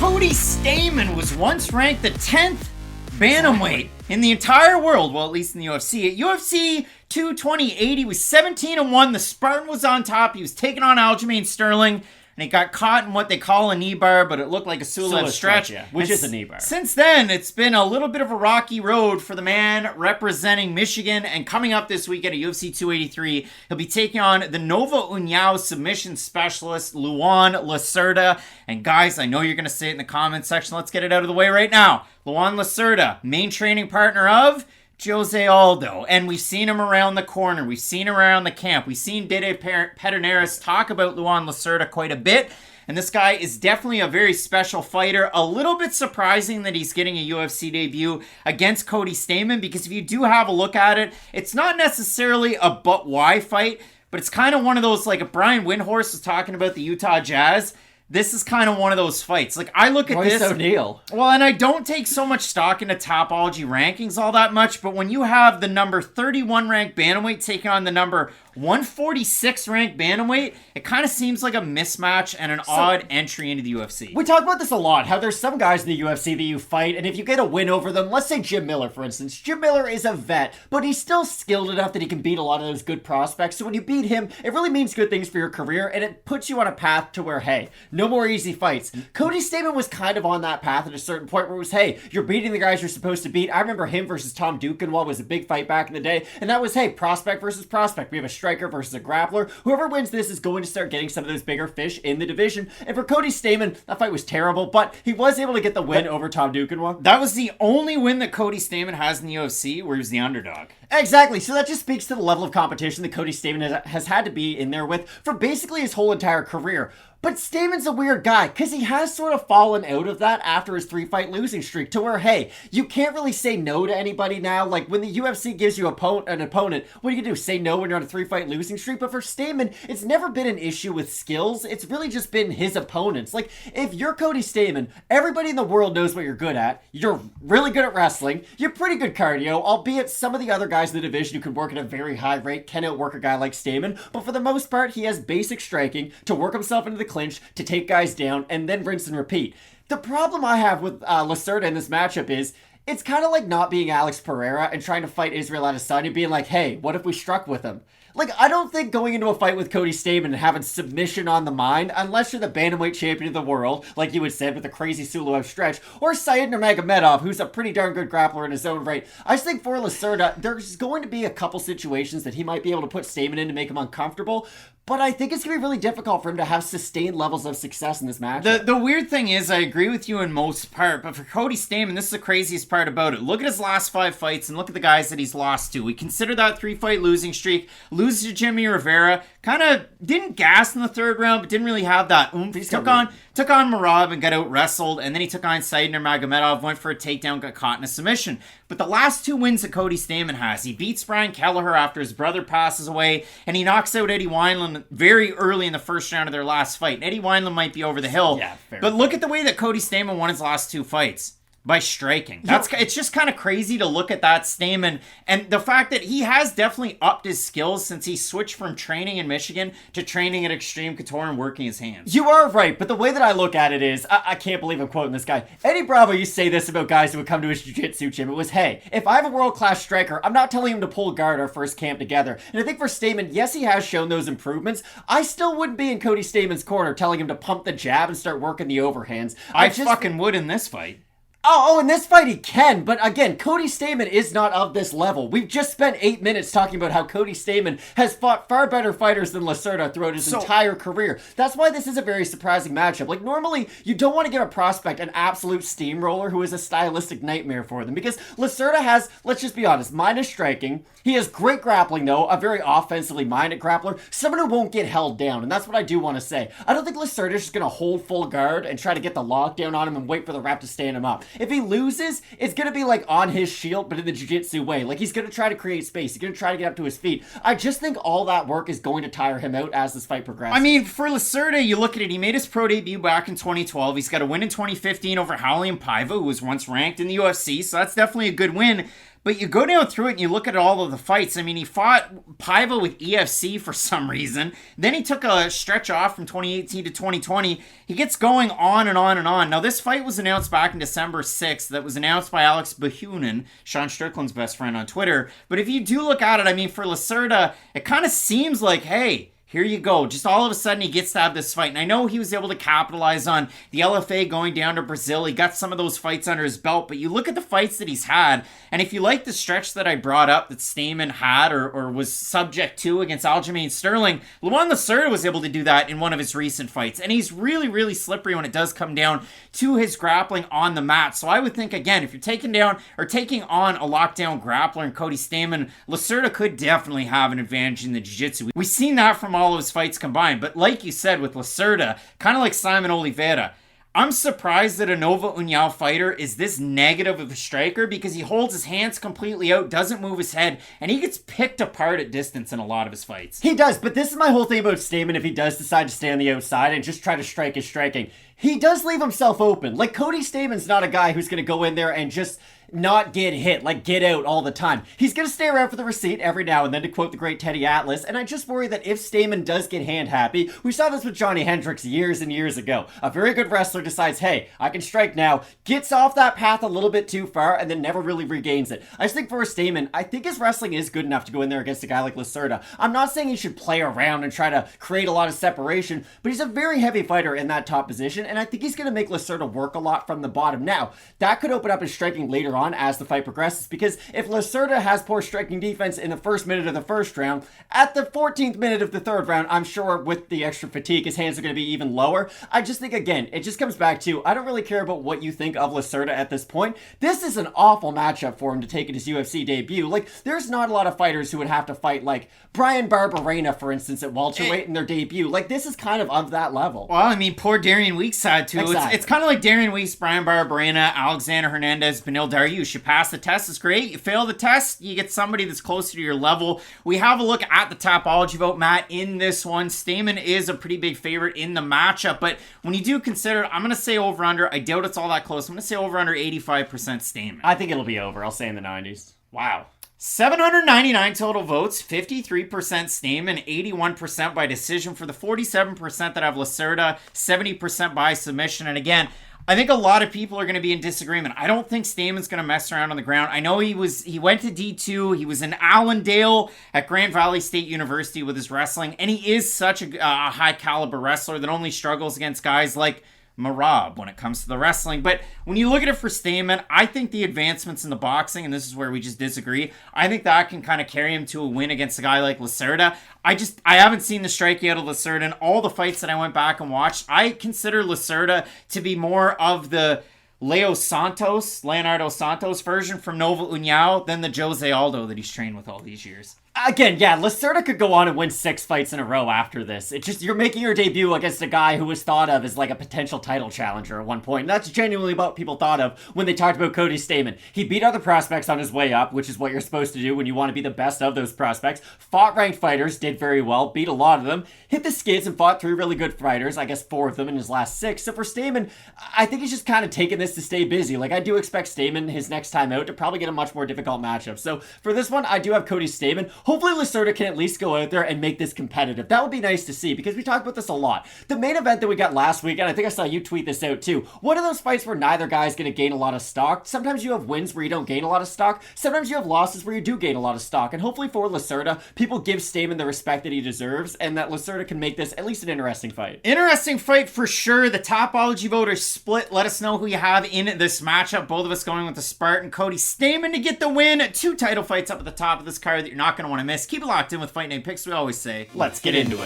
Cody Stamann was once ranked the 10th bantamweight in the entire world, well, at least in the UFC. At UFC 228, he was 17-1. The Spartan was on top. He was taking on Aljamain Sterling, and he got caught in what they call a knee bar, but it looked like a Sulev stretch. Yeah, which is a knee bar. Since then, it's been a little bit of a rocky road for the man representing Michigan, and coming up this week at UFC 283, he'll be taking on the Nova União submission specialist, Luan Lacerda. And guys, I know you're going to say it in the comment section. Let's get it out of the way right now. Luan Lacerda, main training partner of Jose Aldo, and we've seen him around the corner. We've seen him around the camp. We've seen Dede Pederneiras talk about Luan Lacerda quite a bit, and this guy is definitely a very special fighter. A little bit surprising that he's getting a UFC debut against Cody Stamann, because if you do have a look at it, it's not necessarily a but why fight, but it's kind of one of those, like if Brian Windhorst was talking about the Utah Jazz, this is kind of one of those fights. Like, I look at Royce this. O'Neal. Well, and I don't take so much stock into Topology rankings all that much, but when you have the number 31 ranked bantamweight taking on the number 146 ranked bantamweight, it kind of seems like a mismatch and an odd entry into the UFC. We talk about this a lot, how there's some guys in the UFC that you fight, and if you get a win over them, let's say Jim Miller, for instance. Jim Miller is a vet, but he's still skilled enough that he can beat a lot of those good prospects. So when you beat him, it really means good things for your career, and it puts you on a path to where, hey, no more easy fights. Cody Stamann was kind of on that path at a certain point where it was, hey, you're beating the guys you're supposed to beat. I remember him versus Tom Duquesnoy was a big fight back in the day, and that was, hey, prospect versus prospect. We have a striker versus a grappler. Whoever wins this is going to start getting some of those bigger fish in the division. And for Cody Stamann, that fight was terrible, but he was able to get the win over Tom Duquesnoy. That was the only win that Cody Stamann has in the UFC, where he was the underdog. Exactly. So that just speaks to the level of competition that Cody Stamann has had to be in there with for basically his whole entire career. But Stamann's a weird guy, because he has sort of fallen out of that after his 3-fight losing streak, to where, hey, you can't really say no to anybody now. Like, when the UFC gives you an opponent, what do you do? Say no when you're on a 3-fight losing streak? But for Stamann, it's never been an issue with skills. It's really just been his opponents. Like, if you're Cody Stamann, everybody in the world knows what you're good at. You're really good at wrestling. You're pretty good cardio, albeit some of the other guys in the division who can work at a very high rate can outwork a guy like Stamann. But for the most part, he has basic striking to work himself into the clinch, to take guys down, and then rinse and repeat. The problem I have with Lacerda in this matchup is, it's kind of like not being Alex Pereira and trying to fight Israel Adesanya, being like, hey, what if we struck with him? Like, I don't think going into a fight with Cody Stamann and having submission on the mind, unless you're the bantamweight champion of the world, like you had said with the crazy Sulev stretch, or Said Nurmagomedov, who's a pretty darn good grappler in his own right. I just think for Lacerda, there's going to be a couple situations that he might be able to put Stamann in to make him uncomfortable, but I think it's going to be really difficult for him to have sustained levels of success in this match. The weird thing is, I agree with you in most part, but for Cody Stamann, this is the craziest part about it. Look at his last 5 fights and look at the guys that he's lost to. We consider that 3-fight losing streak. Loses to Jimmy Rivera. Kind of didn't gas in the 3rd round, but didn't really have that oomph. He took on Merab and got out wrestled, and then he took on Said Nurmagomedov, went for a takedown, got caught in a submission. But the last 2 wins that Cody Stamann has, he beats Brian Kelleher after his brother passes away, and he knocks out Eddie Wineland very early in the 1st round of their last fight. And Eddie Wineland might be over the hill, yeah, fair. But look at the way that Cody Stamann won his last 2 fights. By striking. It's just kind of crazy to look at that Stamann, and the fact that he has definitely upped his skills since he switched from training in Michigan to training at Extreme Couture and working his hands. You are right, but the way that I look at it is, I can't believe I'm quoting this guy. Eddie Bravo used to say this about guys who would come to his jiu-jitsu gym. It was, hey, if I have a world-class striker, I'm not telling him to pull guard our first camp together. And I think for Stamann, yes, he has shown those improvements. I still wouldn't be in Cody Stamann's corner telling him to pump the jab and start working the overhands. I fucking would in this fight. Oh, in this fight he can, but again, Cody Stamann is not of this level. We've just spent 8 minutes talking about how Cody Stamann has fought far better fighters than Lacerda throughout his entire career. That's why this is a very surprising matchup. Like, normally, you don't want to give a prospect an absolute steamroller who is a stylistic nightmare for them, because Lacerda has, let's just be honest, minus striking. He has great grappling, though, a very offensively minded grappler, someone who won't get held down, and that's what I do want to say. I don't think Lacerda is just going to hold full guard and try to get the lockdown on him and wait for the rep to stand him up. If he loses, it's going to be like on his shield, but in the jiu-jitsu way. Like, he's going to try to create space. He's going to try to get up to his feet. I just think all that work is going to tire him out as this fight progresses. I mean, for Lacerda, you look at it, he made his pro debut back in 2012. He's got a win in 2015 over Raulian Paiva, who was once ranked in the UFC, so that's definitely a good win. But you go down through it and you look at all of the fights. I mean, he fought Paiva with EFC for some reason. Then he took a stretch off from 2018 to 2020. He gets going on and on and on. Now, this fight was announced back in December 6th. That was announced by Alex Bahunin, Sean Strickland's best friend on Twitter. But if you do look at it, I mean, for Lacerda, it kind of seems like, hey, here you go. Just all of a sudden, he gets to have this fight. And I know he was able to capitalize on the LFA going down to Brazil. He got some of those fights under his belt. But you look at the fights that he's had, and if you like the stretch that I brought up that Stamann had or was subject to against Aljamain Sterling, Luan Lacerda was able to do that in one of his recent fights. And he's really, really slippery when it does come down to his grappling on the mat. So I would think, again, if you're taking on a lockdown grappler in Cody Stamann, Lacerda could definitely have an advantage in the jiu-jitsu. We've seen that from all of his fights combined. But like you said with Lacerda, kind of like Simon Oliveira, I'm surprised that a Nova União fighter is this negative of a striker because he holds his hands completely out, doesn't move his head, and he gets picked apart at distance in a lot of his fights. He does, but this is my whole thing about Stamann if he does decide to stay on the outside and just try to strike his striking. He does leave himself open. Like, Cody Stamann's not a guy who's going to go in there and just not get hit, like get out all the time. He's going to stay around for the receipt every now and then, to quote the great Teddy Atlas, and I just worry that if Stamann does get hand happy, we saw this with Johnny Hendricks years and years ago. A very good wrestler decides, hey, I can strike now, gets off that path a little bit too far, and then never really regains it. I just think for Stamann, I think his wrestling is good enough to go in there against a guy like Lacerda. I'm not saying he should play around and try to create a lot of separation, but he's a very heavy fighter in that top position, and I think he's going to make Lacerda work a lot from the bottom. Now, that could open up his striking later on as the fight progresses, because if Lacerda has poor striking defense in the first minute of the first round, at the 14th minute of the third round, I'm sure with the extra fatigue, his hands are going to be even lower. I just think, again, it just comes back to, I don't really care about what you think of Lacerda at this point. This is an awful matchup for him to take in his UFC debut. Like, there's not a lot of fighters who would have to fight, like, Brian Barberena, for instance, at welterweight in their debut. Like, this is kind of that level. Well, I mean, poor Darian Weeks had to. Exactly. It's kind of like Darian Weeks, Brian Barberena, Alexander Hernandez, Benil Dariush. You pass the test, it's great. You fail the test, you get somebody that's closer to your level. We have a look at the Tapology vote, Matt, in this one. Stamann is a pretty big favorite in the matchup, but when you do consider, I'm going to say over-under. I doubt it's all that close. I'm going to say over-under 85% Stamann. I think it'll be over. I'll say in the 90s. Wow. 799 total votes, 53% Stamann, 81% by decision for the 47% that have Lacerda, 70% by submission. And again, I think a lot of people are going to be in disagreement. I don't think Stamann's going to mess around on the ground. I know he went to D2. He was in Allendale at Grand Valley State University with his wrestling, and he is such a high caliber wrestler that only struggles against guys like Marab when it comes to the wrestling. But when you look at it for Stamann, I think the advancements in the boxing, and this is where we just disagree, I think that can kind of carry him to a win against a guy like Lacerda. I haven't seen the striking out of Lacerda in all the fights that I went back and watched. I consider Lacerda to be more of the Leonardo Santos version from Nova União than the Jose Aldo that he's trained with all these years. Again, yeah, Lacerda could go on and win 6 fights in a row after this. It's just, you're making your debut against a guy who was thought of as like a potential title challenger at one point. And that's genuinely what people thought of when they talked about Cody Stamann. He beat other prospects on his way up, which is what you're supposed to do when you want to be the best of those prospects. Fought ranked fighters, did very well, beat a lot of them, hit the skids and fought 3 really good fighters, I guess 4 of them in his last 6. So for Stamann, I think he's just kind of taking this to stay busy. Like, I do expect Stamann, his next time out, to probably get a much more difficult matchup. So for this one, I do have Cody Stamann. Hopefully Lacerda can at least go out there and make this competitive. That would be nice to see, because we talked about this a lot. The main event that we got last week, and I think I saw you tweet this out too, one of those fights where neither guy's going to gain a lot of stock. Sometimes you have wins where you don't gain a lot of stock. Sometimes you have losses where you do gain a lot of stock. And hopefully for Lacerda, people give Stamann the respect that he deserves, and that Lacerda can make this at least an interesting fight. Interesting fight for sure. The Tapology voters split. Let us know who you have in this matchup. Both of us going with the Spartan. Cody Stamann to get the win. 2 title fights up at the top of this card that you're not going to want to miss. Keep it locked in with Fight Night Picks. We always say, let's get into it.